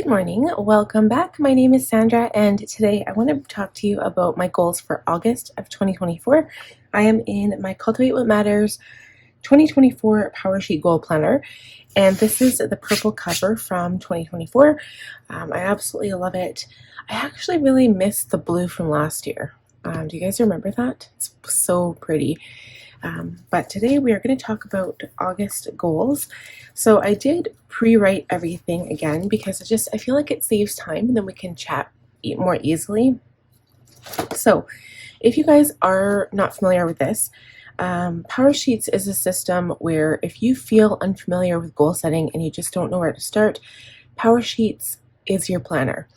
Good morning, welcome back. My name is Sandra, and today I want to talk to you about my goals for August of 2024. I am in my Cultivate What Matters 2024 Powersheet Goal Planner, and this is the purple cover from 2024. I absolutely love it. I actually really missed the blue from last year. Do you guys remember that? It's so pretty. But today we are going to talk about August goals. So I did pre-write everything again because I feel like it saves time and then we can chat more easily. So if you guys are not familiar with this, Powersheets is a system where if you feel unfamiliar with goal setting and you just don't know where to start, Powersheets is your planner.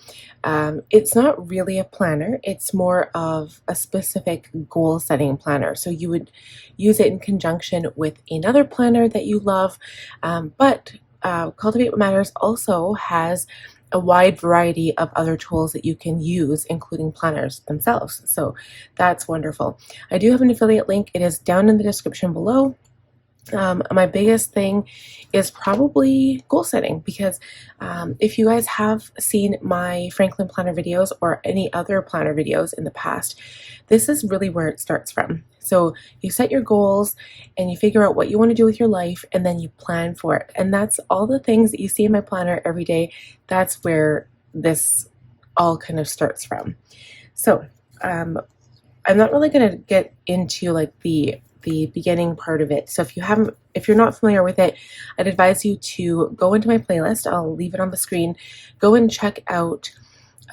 It's not really a planner, it's more of a specific goal setting planner. So you would use it in conjunction with another planner that you love, but Cultivate What Matters also has a wide variety of other tools that you can use, including planners themselves. So that's wonderful. I do have an affiliate link. It is down in the description below. My biggest thing is probably goal setting because if you guys have seen my Franklin planner videos or any other planner videos in the past, this is really where it starts from. So you set your goals and you figure out what you want to do with your life and then you plan for it. And that's all the things that you see in my planner every day. That's where this all kind of starts from. So I'm not really going to get into like the beginning part of it. So if you're not familiar with it, I'd advise you to go into my playlist. I'll leave it on the screen. Go and check out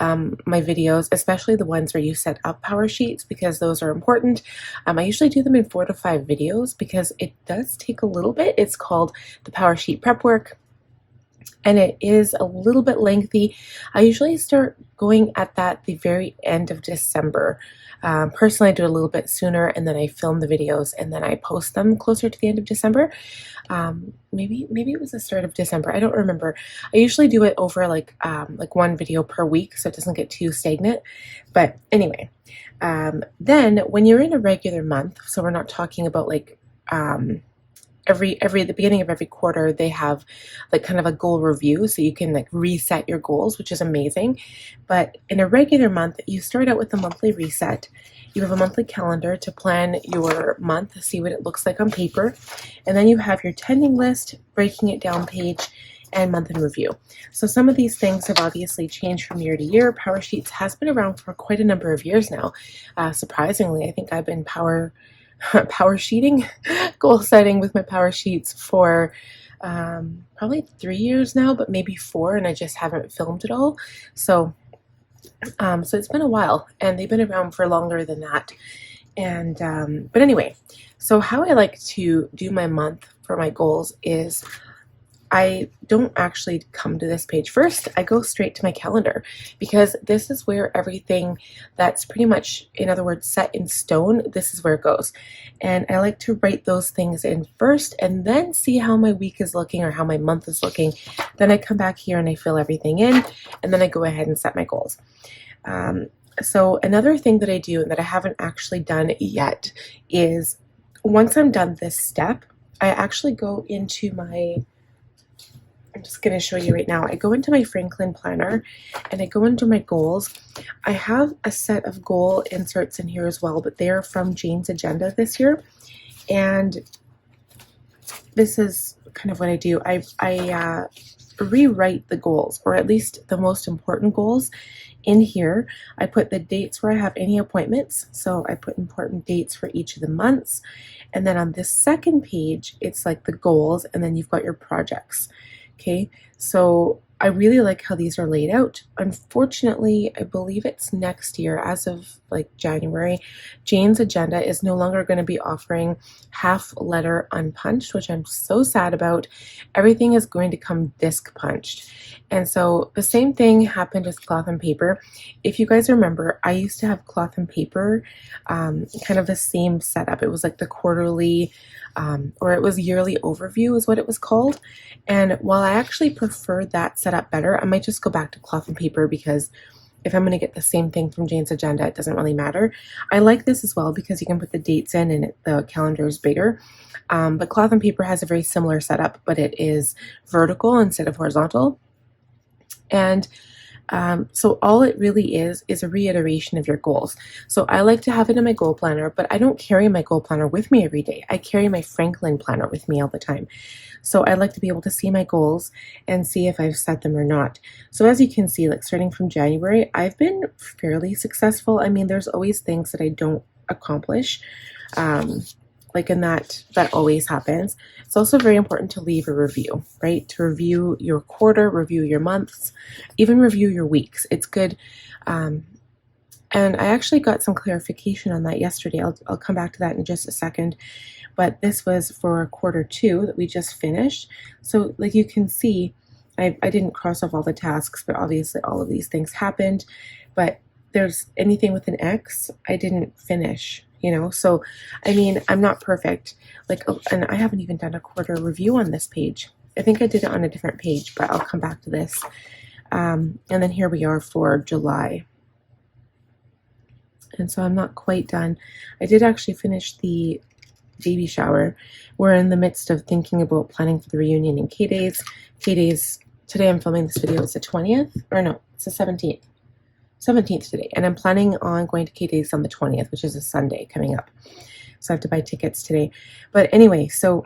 my videos, especially the ones where you set up Powersheets, because those are important. I usually do them in 4 to 5 videos because it does take a little bit. It's called the Powersheet Prep Work, and it is a little bit lengthy. I usually start going at the very end of December. Personally, I do it a little bit sooner, and then I film the videos, and then I post them closer to the end of December. Maybe it was the start of December. I don't remember. I usually do it over like one video per week, so it doesn't get too stagnant. But anyway, then when you're in a regular month, so we're not talking about like the beginning of every quarter, they have like kind of a goal review, so you can like reset your goals, which is amazing. But in a regular month, you start out with a monthly reset. You have a monthly calendar to plan your month, see what it looks like on paper, and then you have your tending list, breaking it down page, and month in review. So some of these things have obviously changed from year to year. Powersheets has been around for quite a number of years now. Surprisingly, I think I've been power sheeting, goal setting with my Powersheets for probably 3 years now, but maybe 4, and I just haven't filmed it all. So it's been a while, and they've been around for longer than that. And but anyway, so how I like to do my month for my goals is I don't actually come to this page first. I go straight to my calendar because this is where everything that's pretty much, in other words, set in stone, this is where it goes. And I like to write those things in first and then see how my week is looking or how my month is looking. Then I come back here and I fill everything in, and then I go ahead and set my goals. So another thing that I do and that I haven't actually done yet is once I'm done this step, I actually go into I'm just going to show you right now. I go into my Franklin planner and I go into my goals. I have a set of goal inserts in here as well, but they are from Jane's agenda this year. And this is kind of what I do. I rewrite the goals, or at least the most important goals in here. I put the dates where I have any appointments. So I put important dates for each of the months. And then on this second page, it's like the goals, and then you've got your projects. Okay, so I really like how these are laid out. Unfortunately, I believe it's next year, as of like January, Jane's agenda is no longer going to be offering half letter unpunched, which I'm so sad about. Everything is going to come disc punched. And so the same thing happened with cloth and paper. If you guys remember, I used to have cloth and paper, kind of the same setup. It was like the quarterly, or it was yearly overview is what it was called. And while I actually preferred that setup better, I might just go back to cloth and paper because if I'm going to get the same thing from Jane's agenda, it doesn't really matter. I like this as well because you can put the dates in and the calendar is bigger. But cloth and paper has a very similar setup, but it is vertical instead of horizontal. And so all it really is a reiteration of your goals. So I like to have it in my goal planner, but I don't carry my goal planner with me every day. I carry my Franklin planner with me all the time. So I like to be able to see my goals and see if I've set them or not. So as you can see, like starting from January, I've been fairly successful. I mean, there's always things that I don't accomplish. And that always happens. It's also very important to leave a review, right? To review your quarter, review your months, even review your weeks. It's good. And I actually got some clarification on that yesterday. I'll come back to that in just a second. But this was for quarter 2 that we just finished. So like you can see, I didn't cross off all the tasks, but obviously all of these things happened. But there's anything with an X, I didn't finish, So, I mean, I'm not perfect. And I haven't even done a quarter review on this page. I think I did it on a different page, but I'll come back to this. And then here we are for July. And so I'm not quite done. I did actually finish the baby shower. We're in the midst of thinking about planning for the reunion and K-Days. K-Days, today I'm filming this video, it's the 20th, or no, it's the 17th. 17th today, and I'm planning on going to K-Days on the 20th, which is a Sunday coming up. So I have to buy tickets today. But anyway, so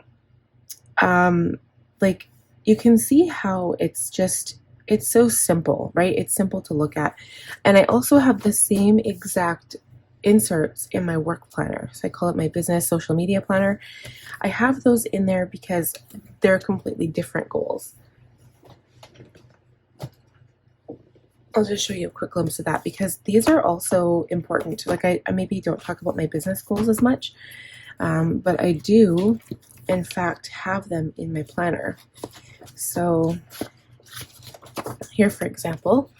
like you can see how it's so simple, right? It's simple to look at. And I also have the same exact inserts in my work planner. So I call it my business social media planner. I have those in there because they're completely different goals. I'll just show you a quick glimpse of that because these are also important. Like I maybe don't talk about my business goals as much, but I do, in fact, have them in my planner. So here, for example,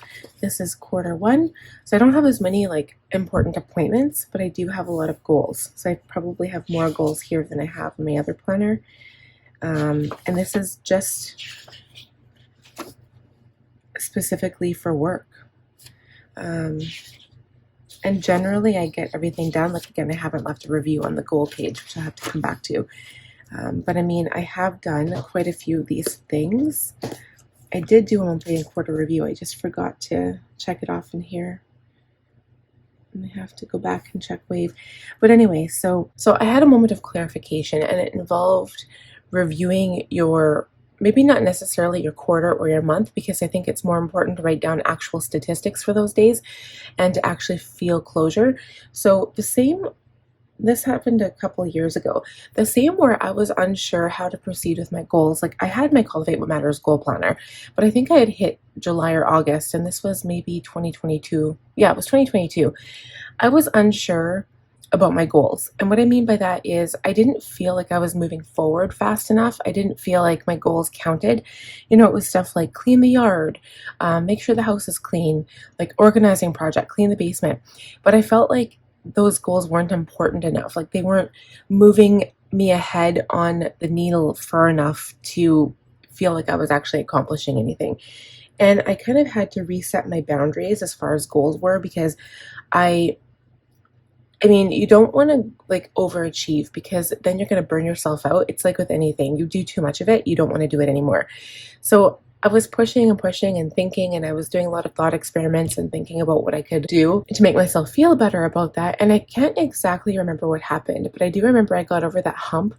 this is quarter 1. So I don't have as many like important appointments, but I do have a lot of goals. So I probably have more goals here than I have in my other planner. And this is just specifically for work. And generally I get everything done. Like again, I haven't left a review on the goal page, which I have to come back to. But I mean, I have done quite a few of these things. I did do a monthly and quarter review. I just forgot to check it off in here. And I have to go back and check Wave. But anyway, so I had a moment of clarification, and it involved reviewing your, maybe not necessarily your quarter or your month, because I think it's more important to write down actual statistics for those days and to actually feel closure. So this happened a couple of years ago. The same where I was unsure how to proceed with my goals. Like I had my Cultivate What Matters goal planner, but I think I had hit July or August, and this was maybe 2022. Yeah, it was 2022. I was unsure about my goals. And what I mean by that is I didn't feel like I was moving forward fast enough. I didn't feel like my goals counted. It was stuff like clean the yard, make sure the house is clean, like organizing project, clean the basement. But I felt like those goals weren't important enough. Like they weren't moving me ahead on the needle far enough to feel like I was actually accomplishing anything. And I kind of had to reset my boundaries as far as goals were, because I mean, you don't want to like overachieve, because then you're going to burn yourself out. It's like with anything, you do too much of it, you don't want to do it anymore. So I was pushing and pushing and thinking, and I was doing a lot of thought experiments and thinking about what I could do to make myself feel better about that. And I can't exactly remember what happened, but I do remember I got over that hump,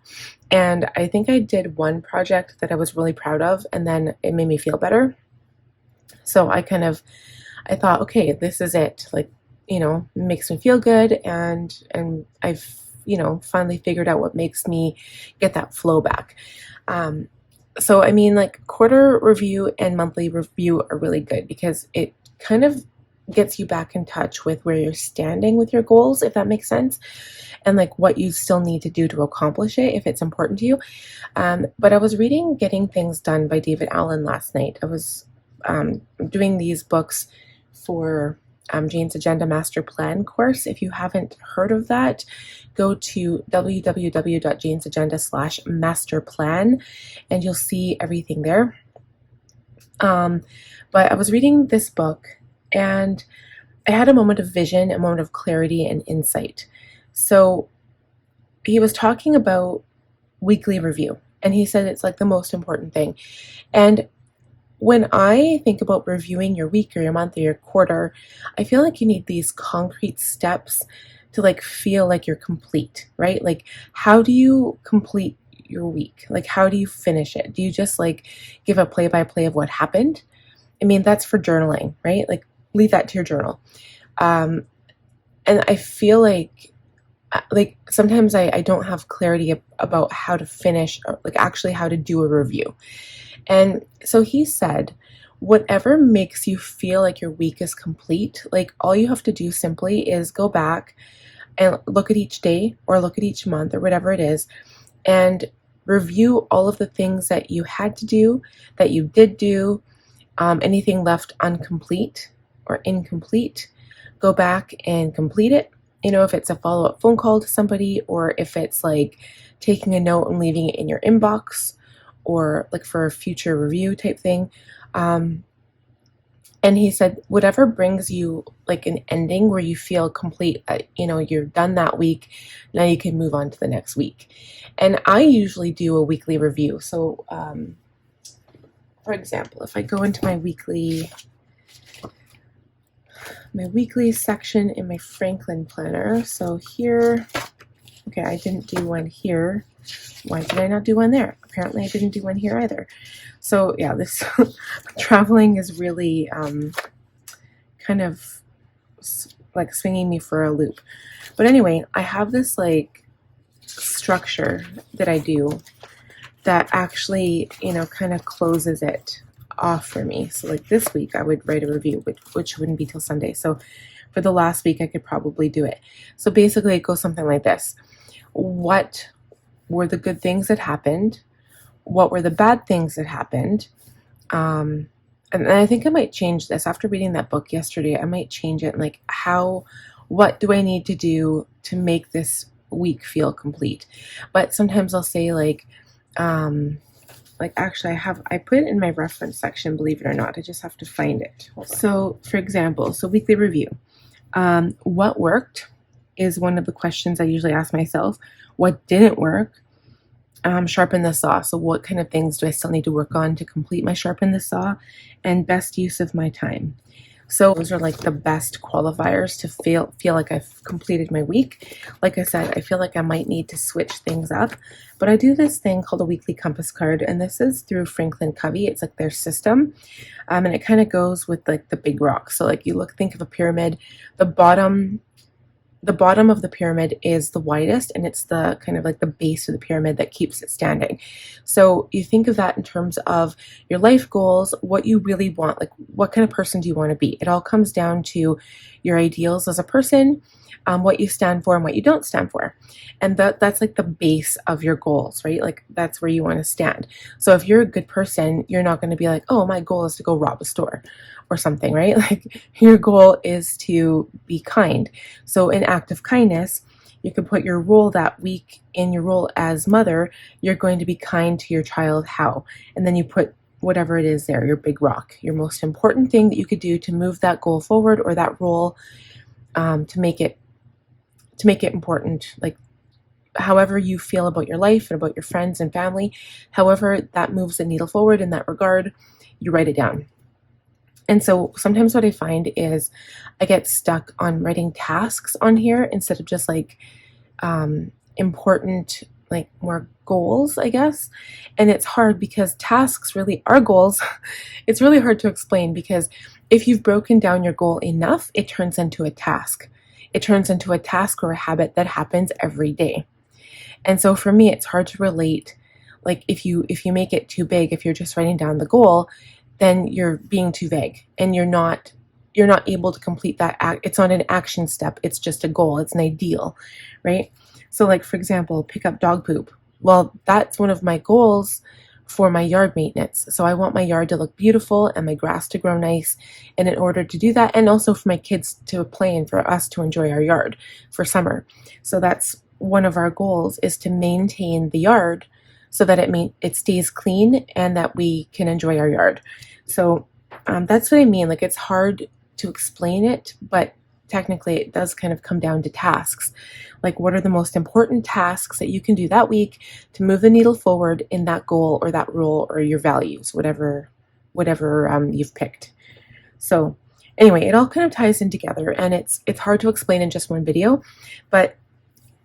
and I think I did one project that I was really proud of, and then it made me feel better. So I thought, okay, this is it. Like, it makes me feel good, and I've, finally figured out what makes me get that flow back. So, I mean, like quarter review and monthly review are really good because it kind of gets you back in touch with where you're standing with your goals, if that makes sense, and like what you still need to do to accomplish it if it's important to you. But I was reading Getting Things Done by David Allen last night. I was doing these books for Jane's Agenda Master Plan course. If you haven't heard of that, go to www.janesagenda/masterplan and you'll see everything there. But I was reading this book and I had a moment of vision, a moment of clarity and insight. So he was talking about weekly review, and he said it's like the most important thing. And when I think about reviewing your week or your month or your quarter, I feel like you need these concrete steps to like feel like you're complete, right? Like, how do you complete your week? Like, how do you finish it? Do you just like give a play by play of what happened? I mean, that's for journaling, right? Like, leave that to your journal. Um, and I feel like sometimes I don't have clarity about how to finish or like actually how to do a review. And so he said, whatever makes you feel like your week is complete, like all you have to do simply is go back and look at each day or look at each month or whatever it is and review all of the things that you had to do, that you did do, anything left incomplete or incomplete, go back and complete it. You know, if it's a follow up phone call to somebody, or if it's like taking a note and leaving it in your inbox, or like for a future review type thing. Um, and he said, whatever brings you like an ending where you feel complete, you know, you're done that week, now you can move on to the next week. And I usually do a weekly review. So, for example, if I go into my weekly section in my Franklin planner. So here, okay, I didn't do one here. Why did I not do one there? Apparently I didn't do one here either. So yeah, this traveling is really kind of like swinging me for a loop. But anyway, I have this like structure that I do that actually, you know, kind of closes it off for me. So like this week I would write a review, which wouldn't be till Sunday. So for the last week I could probably do it. So basically it goes something like this. What were the good things that happened? What were the bad things that happened? And I think I might change this. After reading that book yesterday, I might change it. Like, what do I need to do to make this week feel complete? But sometimes I'll say actually I put it in my reference section, believe it or not. I just have to find it. So for example, weekly review. What worked is one of the questions I usually ask myself. What didn't work? Sharpen the saw. So what kind of things do I still need to work on to complete my sharpen the saw? And best use of my time. So those are like the best qualifiers to feel like I've completed my week. Like I said, I feel like I might need to switch things up, but I do this thing called a weekly compass card, and this is through Franklin Covey. It's like their system, and it kind of goes with like the big rocks. So like think of a pyramid. The bottom of the pyramid is the widest, and it's the kind of like the base of the pyramid that keeps it standing. So you think of that in terms of your life goals, what you really want, like what kind of person do you want to be? It all comes down to your ideals as a person, what you stand for and what you don't stand for. And that's like the base of your goals, right? Like that's where you want to stand. So if you're a good person, you're not going to be like, oh, my goal is to go rob a store or something, right? Like your goal is to be kind. So in act of kindness, you can put your role that week in your role as mother. You're going to be kind to your child. How? And then you put whatever it is there, your big rock, your most important thing that you could do to move that goal forward or that role, to make it important. Like however you feel about your life and about your friends and family, however that moves the needle forward in that regard, you write it down. And so sometimes what I find is I get stuck on writing tasks on here instead of just like important, like more goals, I guess. And it's hard because tasks really are goals. It's really hard to explain because if you've broken down your goal enough, it turns into a task. It turns into a task or a habit that happens every day. And so for me, it's hard to relate. Like if you make it too big, if you're just writing down the goal, then you're being too vague and you're not able to complete that act. It's not an action step. It's just a goal. It's an ideal, right? So like, for example, pick up dog poop. Well, that's one of my goals for my yard maintenance. So I want my yard to look beautiful and my grass to grow nice. And in order to do that, and also for my kids to play and for us to enjoy our yard for summer. So that's one of our goals, is to maintain the yard so that it stays clean and that we can enjoy our yard. So that's what I mean. Like it's hard to explain it, but technically it does kind of come down to tasks. Like what are the most important tasks that you can do that week to move the needle forward in that goal or that role or your values, whatever whatever you've picked. So anyway, it all kind of ties in together, and it's hard to explain in just one video. But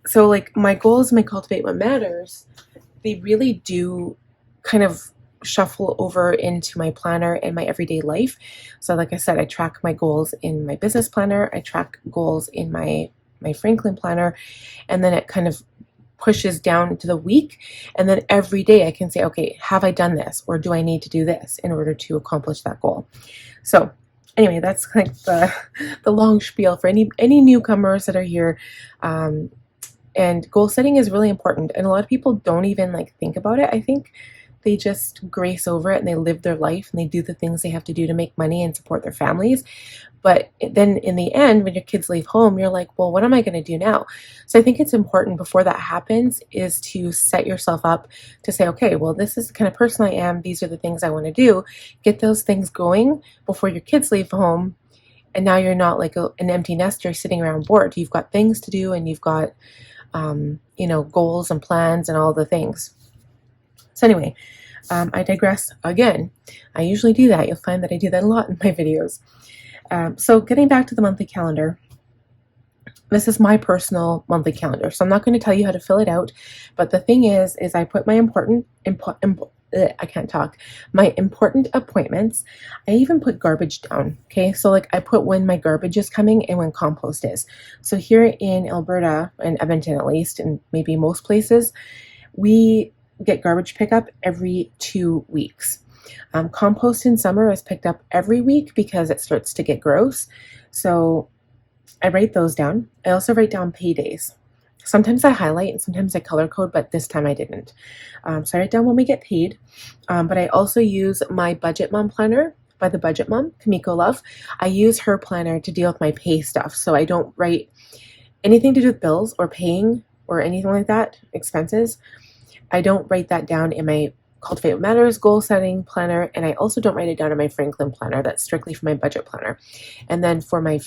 so like my goals, my Cultivate What Matters, they really do kind of shuffle over into my planner and my everyday life. So like I said, I track my goals in my business planner, I track goals in my Franklin planner, and then it kind of pushes down to the week, and then every day I can say, okay, have I done this, or do I need to do this in order to accomplish that goal? So anyway, that's like the long spiel for any newcomers that are here. And goal setting is really important, and a lot of people don't even like think about it. I think they just grace over it and they live their life and they do the things they have to do to make money and support their families. But then in the end, when your kids leave home, you're like, well, what am I going to do now? So I think it's important before that happens is to set yourself up to say, okay, well, this is the kind of person I am. These are the things I want to do. Get those things going before your kids leave home. And now you're not like an empty nester sitting around bored. You've got things to do, and you've got, goals and plans and all the things. So anyway, I digress again. I usually do that. You'll find that I do that a lot in my videos. So getting back to the monthly calendar, this is my personal monthly calendar. So I'm not going to tell you how to fill it out, but the thing is I put my my important appointments. I even put garbage down. Okay. So like I put when my garbage is coming and when compost is. So here in Alberta, and Edmonton at least, and maybe most places, we get garbage pickup every 2 weeks. Compost in summer is picked up every week because it starts to get gross. So I write those down. I also write down paydays. Sometimes I highlight and sometimes I color code, but this time I didn't. So I write down when we get paid. But I also use my Budget Mom planner by the Budget Mom, Kamiko Love. I use her planner to deal with my pay stuff. So I don't write anything to do with bills or paying or anything like that, expenses. I don't write that down in my Cultivate What Matters goal setting planner, and I also don't write it down in my Franklin planner. That's strictly for my budget planner. And then for my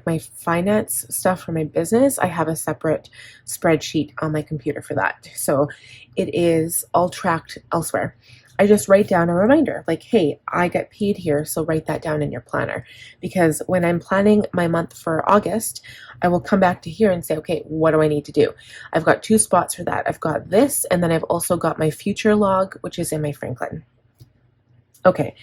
my finance stuff for my business, I have a separate spreadsheet on my computer for that. So it is all tracked elsewhere. I just write down a reminder like, hey, I get paid here, so write that down in your planner. Because when I'm planning my month for August, I will come back to here and say, okay, what do I need to do? I've got 2 spots for that. I've got this, and then I've also got my future log, which is in my Franklin. Okay,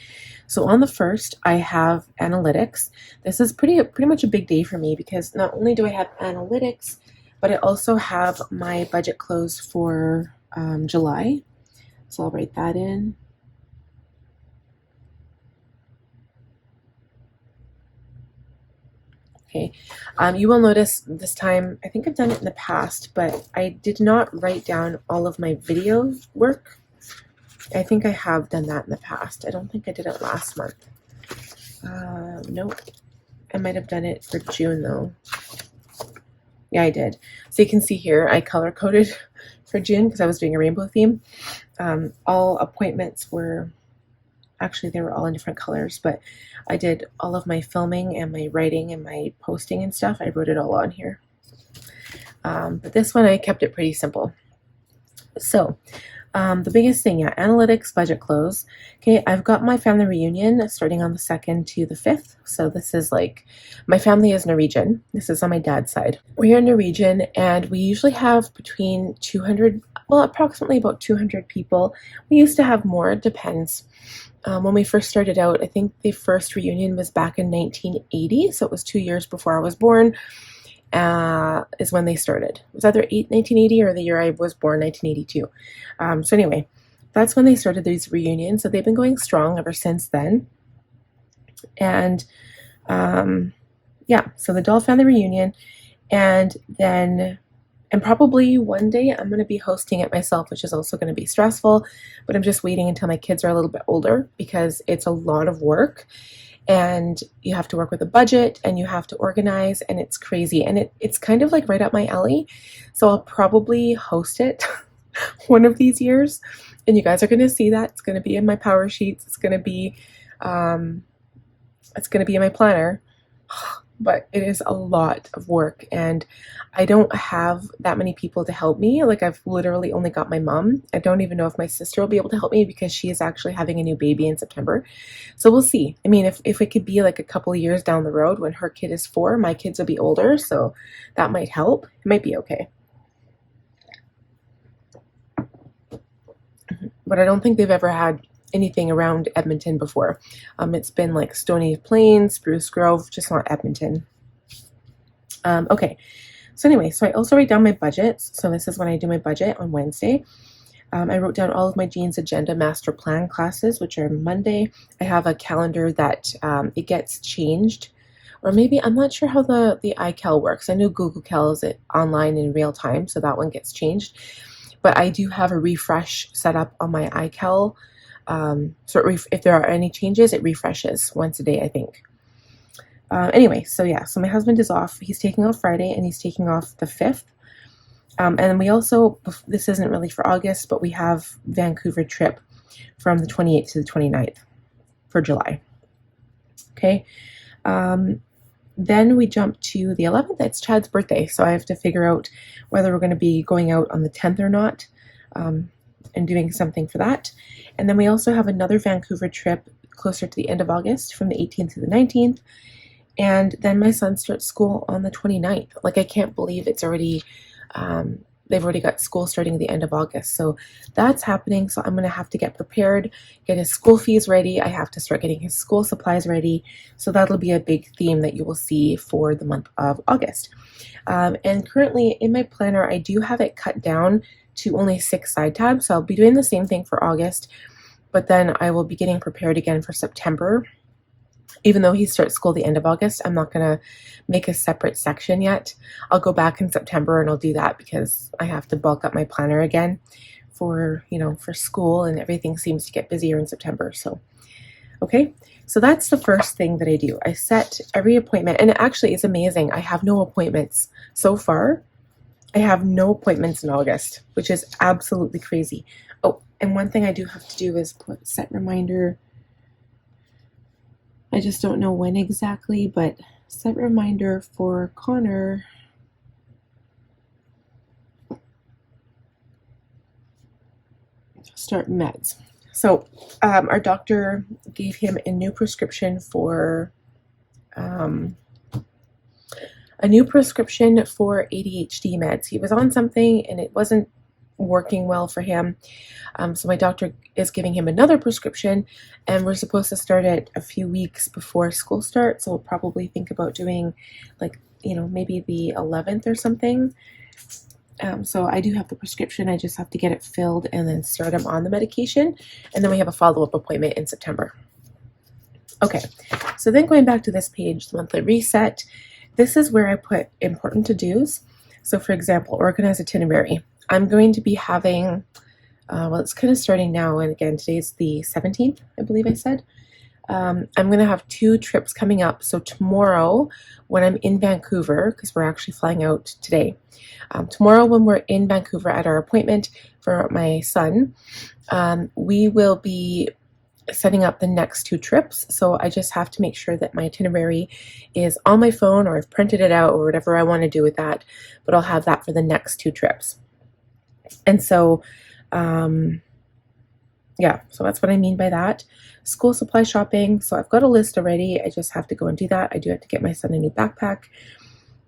so on the 1st, I have analytics. This is pretty much a big day for me because not only do I have analytics, but I also have my budget close for July. So I'll write that in. Okay, you will notice this time, I think I've done it in the past, but I did not write down all of my video work. I think I have done that in the past. I don't think I did it last month. Nope. I might have done it for June though. Yeah, I did. So you can see here, I color coded for June because I was doing a rainbow theme. All appointments were, actually they were all in different colors, but I did all of my filming and my writing and my posting and stuff. I wrote it all on here. But this one I kept it pretty simple. So the biggest thing, yeah, analytics, budget close. Okay, I've got my family reunion starting on the 2nd to the 5th. So this is like, my family is Norwegian. This is on my dad's side. We're Norwegian, and we usually have between 200, well, approximately about 200 people. We used to have more, it depends. When we first started out, I think the first reunion was back in 1980, so it was 2 years before I was born. Is when they started. It was either 1980 or the year I was born, 1982. So anyway, that's when they started these reunions. So they've been going strong ever since then. And yeah, so the Doll family reunion, and then, and probably one day I'm going to be hosting it myself, which is also going to be stressful, but I'm just waiting until my kids are a little bit older because it's a lot of work. And you have to work with a budget and you have to organize, and it's crazy. And it's kind of like right up my alley. So I'll probably host it one of these years, and you guys are going to see that. It's going to be in my Powersheets. It's going to be in my planner. but it is a lot of work, and I don't have that many people to help me. Like, I've literally only got my mom. I don't even know if my sister will be able to help me because she is actually having a new baby in September. So we'll see. I mean, if it could be like a couple of years down the road when her kid is 4, my kids will be older, so that might help. It might be okay. But I don't think they've ever had anything around Edmonton before. It's been like Stony Plain, Spruce Grove, just not Edmonton. Okay, so anyway, so I also write down my budgets. So this is when I do my budget on Wednesday. I wrote down all of my Jeans Agenda Master Plan classes, which are Monday. I have a calendar that it gets changed, or maybe I'm not sure how the iCal works. I know Google Cal is it online in real time, so that one gets changed. But I do have a refresh set up on my iCal. So if there are any changes, it refreshes once a day, I think. Anyway, so yeah, so my husband is off. He's taking off Friday and he's taking off the 5th. And we also, this isn't really for August, but we have Vancouver trip from the 28th to the 29th for July. Okay. Then we jump to the 11th. It's Chad's birthday, so I have to figure out whether we're going to be going out on the 10th or not, and doing something for that. And then we also have another Vancouver trip closer to the end of August from the 18th to the 19th. And then my son starts school on the 29th. Like, I can't believe it's already, they've already got school starting at the end of August. So that's happening. So I'm going to have to get prepared, get his school fees ready. I have to start getting his school supplies ready. So that'll be a big theme that you will see for the month of August. And currently in my planner, I do have it cut down to only 6 side tabs. So I'll be doing the same thing for August, but then I will be getting prepared again for September. Even though he starts school the end of August, I'm not going to make a separate section yet. I'll go back in September and I'll do that because I have to bulk up my planner again for, for school, and everything seems to get busier in September. So, okay. So that's the first thing that I do. I set every appointment, and it actually is amazing. I have no appointments so far. I have no appointments in August, which is absolutely crazy. Oh, and one thing I do have to do is set reminder. I just don't know when exactly, but set reminder for Connor start meds. So our doctor gave him a new prescription for ADHD meds. He was on something and it wasn't working well for him. So my doctor is giving him another prescription, and we're supposed to start it a few weeks before school starts. So we'll probably think about doing maybe the 11th or something. So I do have the prescription. I just have to get it filled and then start him on the medication. And then we have a follow-up appointment in September. Okay, so then going back to this page, the monthly reset, this is where I put important to-dos. So for example, organize itinerary. I'm going to be having, it's kind of starting now, and again, today's the 17th, I believe I said. I'm going to have 2 trips coming up. So tomorrow, when I'm in Vancouver, because we're actually flying out today, tomorrow when we're in Vancouver at our appointment for my son, we will be setting up the next 2 trips. So I just have to make sure that my itinerary is on my phone, or I've printed it out, or whatever I want to do with that, but I'll have that for the next 2 trips. And so, yeah, so that's what I mean by that. School supply shopping. So I've got a list already. I just have to go and do that. I do have to get my son a new backpack.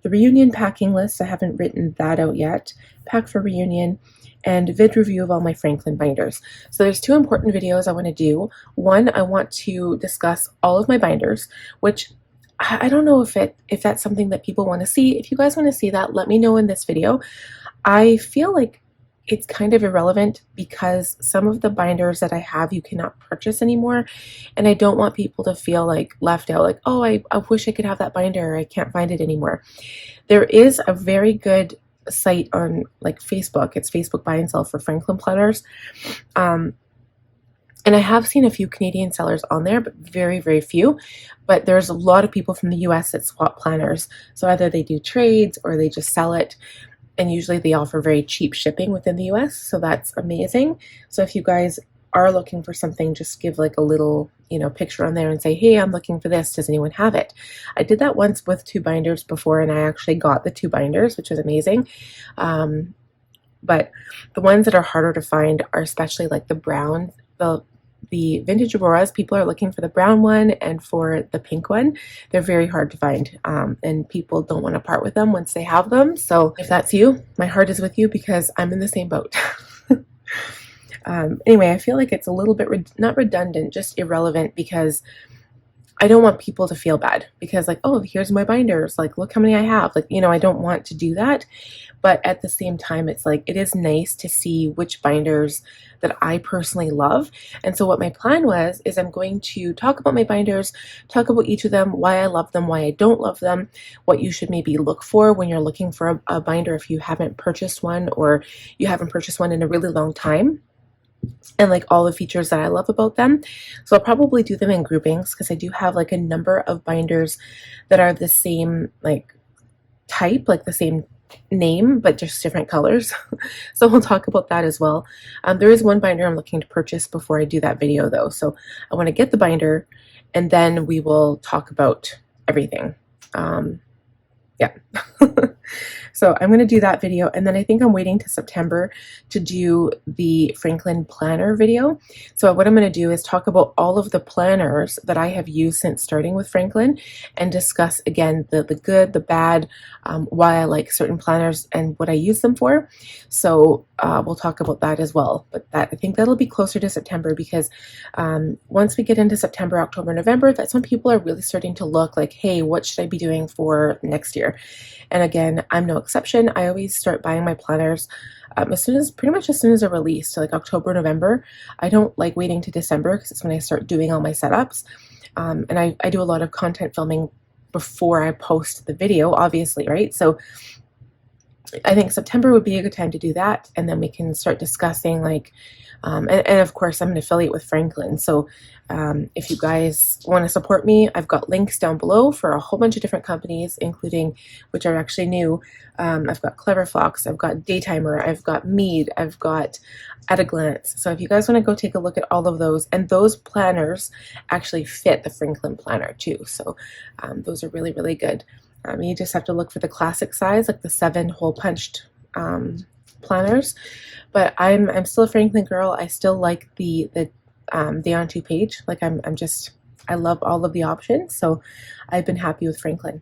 The reunion packing list, I haven't written that out yet. Pack for reunion, and vid review of all my Franklin binders. So there's 2 important videos I want to do. One, I want to discuss all of my binders, which I don't know if that's something that people want to see. If you guys want to see that, let me know in this video. I feel like it's kind of irrelevant because some of the binders that I have you cannot purchase anymore, and I don't want people to feel like left out, like, oh, I wish I could have that binder, I can't find it anymore. There is a very good site on like Facebook. It's Facebook Buy and Sell for Franklin planners, and I have seen a few Canadian sellers on there, but very, very few. But there's a lot of people from the US that swap planners, so either they do trades or they just sell it. And usually they offer very cheap shipping within the US, so that's amazing. So if you guys are looking for something, just give like a little, picture on there and say, hey, I'm looking for this. Does anyone have it? I did that once with 2 binders before, and I actually got the 2 binders, which was amazing. But the ones that are harder to find are especially like the brown, the vintage Auroras. People are looking for the brown one and for the pink one. They're very hard to find, and people don't want to part with them once they have them. So if that's you, my heart is with you, because I'm in the same boat. Anyway, I feel like it's a little bit not redundant, just irrelevant, because I don't want people to feel bad because, like, oh, here's my binders, like, look how many I have. Like, I don't want to do that. But at the same time, it's like, it is nice to see which binders that I personally love. And so what my plan is I'm going to talk about my binders, talk about each of them, why I love them, why I don't love them, what you should maybe look for when you're looking for a binder if you haven't purchased one, or you haven't purchased one in a really long time, and like all the features that I love about them. So I'll probably do them in groupings, because I do have like a number of binders that are the same like type, like the same name, but just different colors. So we'll talk about that as well. There is one binder I'm looking to purchase before I do that video though. So I want to get the binder, and then we will talk about everything. Yeah. So I'm going to do that video, and then I think I'm waiting to September to do the Franklin planner video. So what I'm going to do is talk about all of the planners that I have used since starting with Franklin, and discuss again the good, the bad, why I like certain planners and what I use them for. So we'll talk about that as well. But I think that'll be closer to September, because once we get into September, October, November, that's when people are really starting to look like, hey, what should I be doing for next year? And again, I'm no exception. I always start buying my planners pretty much as soon as they're released, so like October, November. I don't like waiting to December, because it's when I start doing all my setups. And I do a lot of content filming before I post the video, obviously, right? So I think September would be a good time to do that, and then we can start discussing like, and of course I'm an affiliate with Franklin, so if you guys want to support me, I've got links down below for a whole bunch of different companies, including, which are actually new. I've got Clever Fox, I've got Daytimer, I've got Mead, I've got At a Glance. So if you guys want to go take a look at all of those, and those planners actually fit the Franklin planner too, so those are really, really good. You just have to look for the classic size, like the 7 hole punched planners. But I'm still a Franklin girl. I still like the day on 2 page. Like I love all of the options. So I've been happy with Franklin.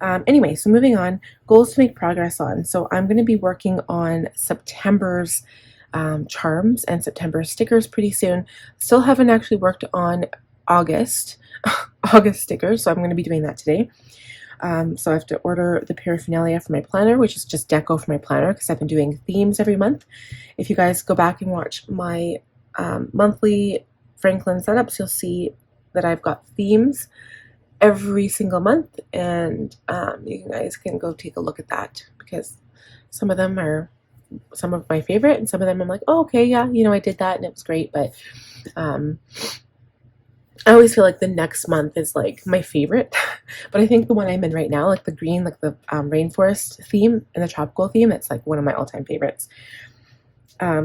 Anyway, so moving on, goals to make progress on. So I'm going to be working on September's charms and September stickers pretty soon. Still haven't actually worked on August stickers, so I'm going to be doing that today. So I have to order the paraphernalia for my planner, which is just deco for my planner, because I've been doing themes every month. If you guys go back and watch my monthly Franklin setups, you'll see that I've got themes every single month, and you guys can go take a look at that, because some of them are some of my favorite, and some of them I'm like, oh, okay, yeah, I did that and it was great, but I always feel like the next month is like my favorite, but I think the one I'm in right now, like the green, like the rainforest theme and the tropical theme, it's like one of my all-time favorites.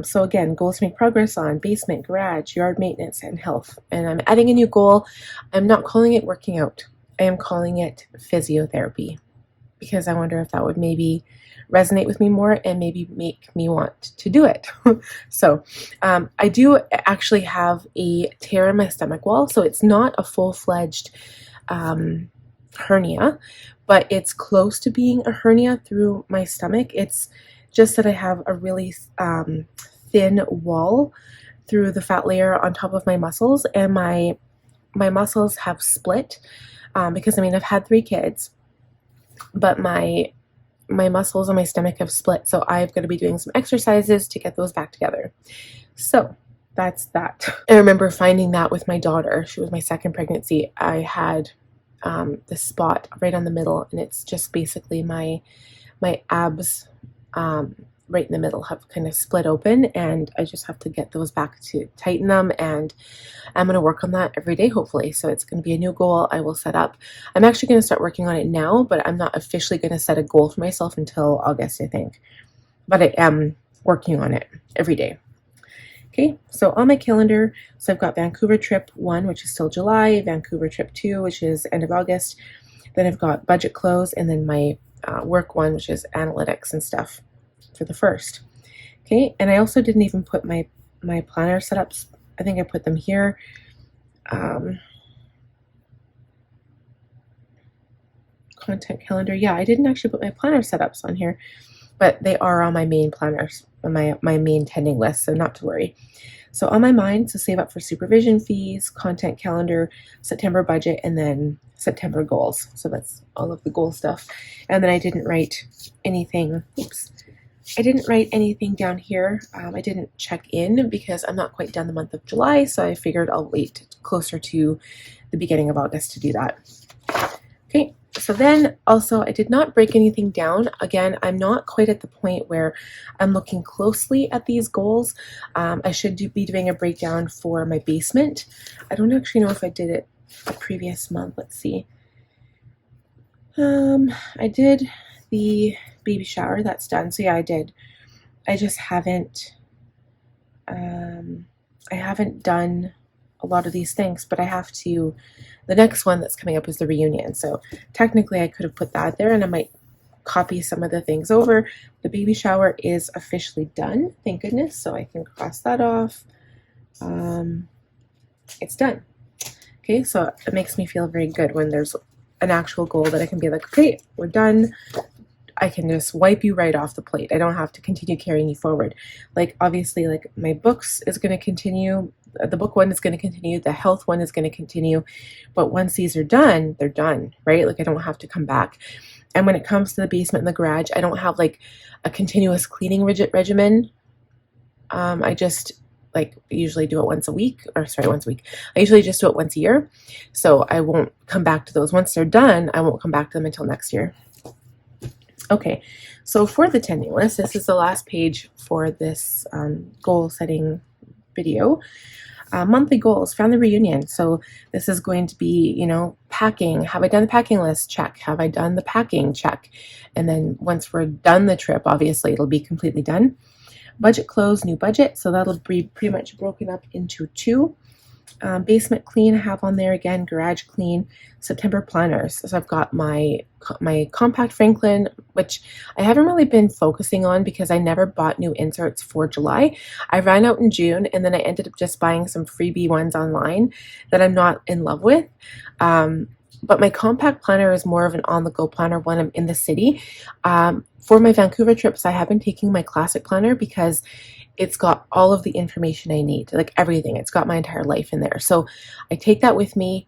So again, goals to make progress on: basement, garage, yard maintenance, and health. And I'm adding a new goal. I'm not calling it working out. I am calling it physiotherapy, because I wonder if that would maybe resonate with me more and maybe make me want to do it. So I do actually have a tear in my stomach wall. So it's not a full-fledged hernia, but it's close to being a hernia through my stomach. It's just that I have a really thin wall through the fat layer on top of my muscles, and my muscles have split because I've had 3 kids, but my muscles on my stomach have split, so I've got to be doing some exercises to get those back together. So that's that. I remember finding that with my daughter. She was my second pregnancy. I had this spot right on the middle, and it's just basically my abs right in the middle have kind of split open, and I just have to get those back to tighten them, and I'm going to work on that every day, hopefully. So it's going to be a new goal I will set up. I'm actually going to start working on it now, but I'm not officially going to set a goal for myself until August, I think. But I am working on it every day. Okay, so on my calendar, so I've got Vancouver trip 1, which is still July, Vancouver trip 2, which is end of August. Then I've got budget close, and then my work 1, which is analytics and stuff for the 1st. Okay, and I also didn't even put my planner setups. I think I put them here. Content calendar. Yeah, I didn't actually put my planner setups on here, but they are on my main planners, my main tending list, so not to worry. So on my mind, so save up for supervision fees, content calendar, September budget, and then September goals. So that's all of the goal stuff. And then I didn't write anything. Oops. I didn't write anything down here. I didn't check in because I'm not quite done the month of July, so I figured I'll wait closer to the beginning of August to do that. Okay, so then also I did not break anything down. Again, I'm not quite at the point where I'm looking closely at these goals. I should be doing a breakdown for my basement. I don't actually know if I did it the previous month. Let's see. I did the baby shower. That's done. So yeah, I did. I just haven't, I haven't done a lot of these things, but I have to. The next one that's coming up is the reunion. So technically I could have put that there and I might copy some of the things over. The baby shower is officially done, thank goodness. So I can cross that off. It's done. Okay, so it makes me feel very good when there's an actual goal that I can be like, okay, we're done. I can just wipe you right off the plate. I don't have to continue carrying you forward. Like obviously, like my books is going to continue. The book one is going to continue. The health one is going to continue. But once these are done, they're done, right? Like I don't have to come back. And when it comes to the basement and the garage, I don't have like a continuous cleaning regimen. I just like usually do it once a week. I usually just do it once a year. So I won't come back to those. Once they're done, I won't come back to them until next year. Okay, so for the tending list, this is the last page for this goal setting video. Monthly goals, family reunion. So this is going to be, you know, packing. Have I done the packing list? Check. Have I done the packing? Check. And then once we're done the trip, obviously it'll be completely done. Budget close, new budget. So that'll be pretty much broken up into 2. Basement clean, I have on there again, garage clean, September planners. So I've got my compact Franklin, which I haven't really been focusing on because I never bought new inserts for July. I ran out in June and then I ended up just buying some freebie ones online that I'm not in love with. But my compact planner is more of an on-the-go planner when I'm in the city. For my Vancouver trips, I have been taking my classic planner because it's got all of the information I need, like everything. It's got my entire life in there. So I take that with me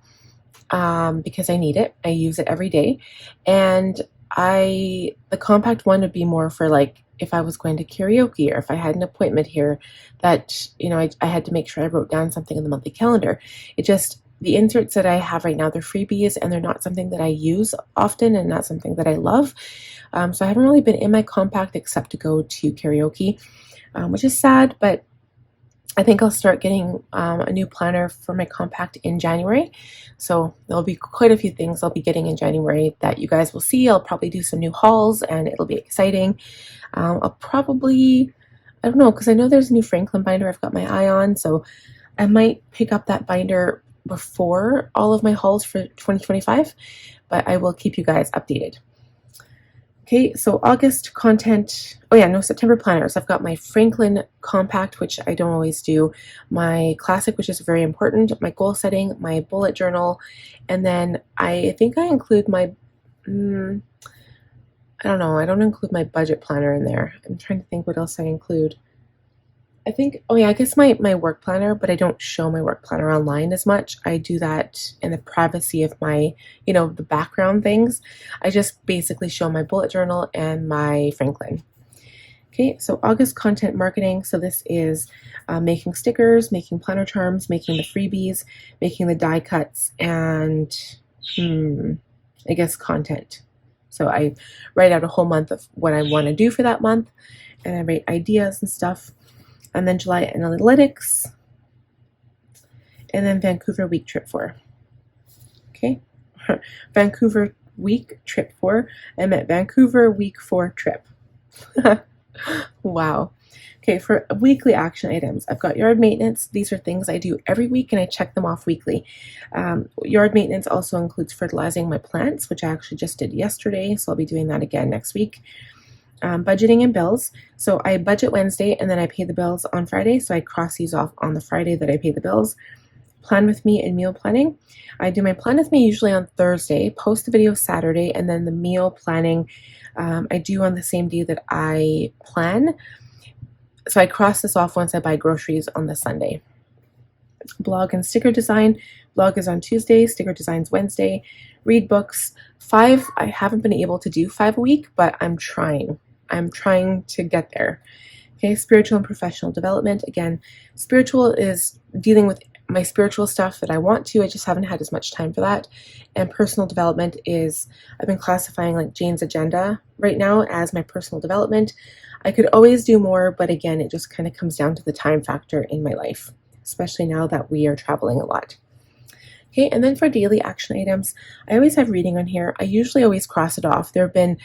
because I need it. I use it every day. And the compact one would be more for like if I was going to karaoke or if I had an appointment here that, you know, I had to make sure I wrote down something in the monthly calendar. The inserts that I have right now, they're freebies and they're not something that I use often and not something that I love. So I haven't really been in my compact except to go to karaoke. Which is sad, but I think I'll start getting a new planner for my compact in January. So there'll be quite a few things I'll be getting in January that you guys will see. I'll probably do some new hauls and it'll be exciting. I'll probably, I don't know, because I know there's a new Franklin binder I've got my eye on, so I might pick up that binder before all of my hauls for 2025, but I will keep you guys updated. Okay, so August content, September planners. I've got my Franklin compact, which I don't always do, my classic, which is very important, my goal setting, my bullet journal, and then I think I include my, I don't include my budget planner in there. I'm trying to think what else I include. I think, I guess my work planner, but I don't show my work planner online as much. I do that in the privacy of my, the background things. I just basically show my bullet journal and my Franklin. Okay, so August content marketing. So this is making stickers, making planner charms, making the freebies, making the die cuts, and I guess content. So I write out a whole month of what I want to do for that month, and I write ideas and stuff. And then July analytics, and then Vancouver week trip 4. Okay, Vancouver week trip 4. I meant Vancouver week 4 trip. Wow. Okay, for weekly action items, I've got yard maintenance. These are things I do every week and I check them off weekly. Yard maintenance also includes fertilizing my plants, which I actually just did yesterday, so I'll be doing that again next week. Budgeting and bills. So I budget Wednesday and then I pay the bills on Friday, so I cross these off on the Friday that I pay the bills. Plan with me and meal planning. I do my plan with me usually on Thursday, post the video Saturday, and then the meal planning I do on the same day that I plan. So I cross this off once I buy groceries on the Sunday. Blog and sticker design. Blog is on Tuesday, sticker design's Wednesday. Read books. 5, I haven't been able to do 5 a week, but I'm trying. I'm trying to get there. Okay, spiritual and professional development. Again, spiritual is dealing with my spiritual stuff that I want to. I just haven't had as much time for that. And personal development is, I've been classifying like Jane's agenda right now as my personal development. I could always do more, but again, it just kind of comes down to the time factor in my life, especially now that we are traveling a lot. Okay, and then for daily action items, I always have reading on here. I usually always cross it off. There have been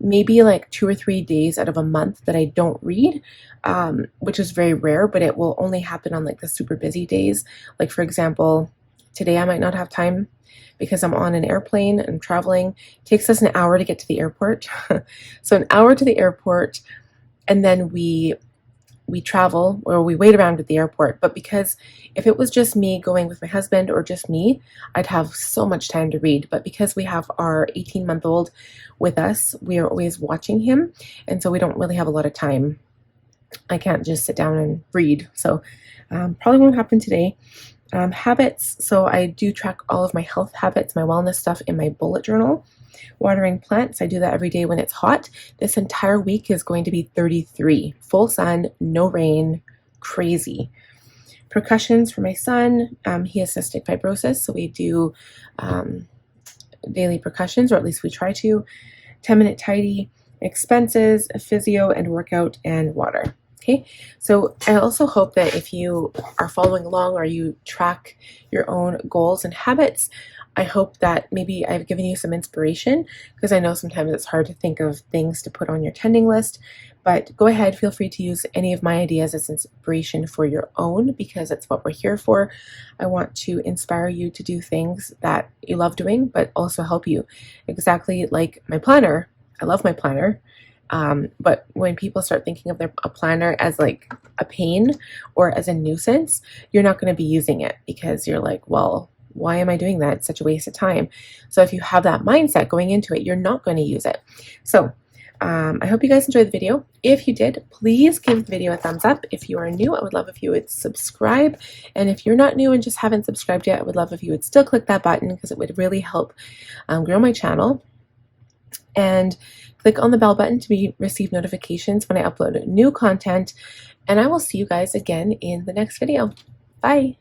maybe like 2 or 3 days out of a month that I don't read, which is very rare, but it will only happen on like the super busy days. Like for example, today I might not have time because I'm on an airplane and traveling. It takes us an hour to get to the airport. So an hour to the airport, and then we travel, or we wait around at the airport. But because if it was just me going with my husband or just me, I'd have so much time to read. But because we have our 18-month-old with us, we are always watching him, and so we don't really have a lot of time. I can't just sit down and read, so probably won't happen today. Habits, so I do track all of my health habits, my wellness stuff in my bullet journal. Watering plants, I do that every day when it's hot. This entire week is going to be 33. Full sun, no rain, crazy. Percussions for my son. He has cystic fibrosis, so we do daily percussions, or at least we try to. 10-minute tidy, expenses, physio and workout, and water. Okay, so I also hope that if you are following along or you track your own goals and habits, I hope that maybe I've given you some inspiration, because I know sometimes it's hard to think of things to put on your tending list, but go ahead, feel free to use any of my ideas as inspiration for your own, because that's what we're here for. I want to inspire you to do things that you love doing, but also help you. Exactly like my planner. I love my planner. But when people start thinking of a planner as like a pain or as a nuisance, you're not going to be using it, because you're like, well, why am I doing that? It's such a waste of time. So if you have that mindset going into it, you're not going to use it. So I hope you guys enjoyed the video. If you did, please give the video a thumbs up. If you are new, I would love if you would subscribe. And if you're not new and just haven't subscribed yet, I would love if you would still click that button, because it would really help grow my channel. And click on the bell button to receive notifications when I upload new content. And I will see you guys again in the next video. Bye.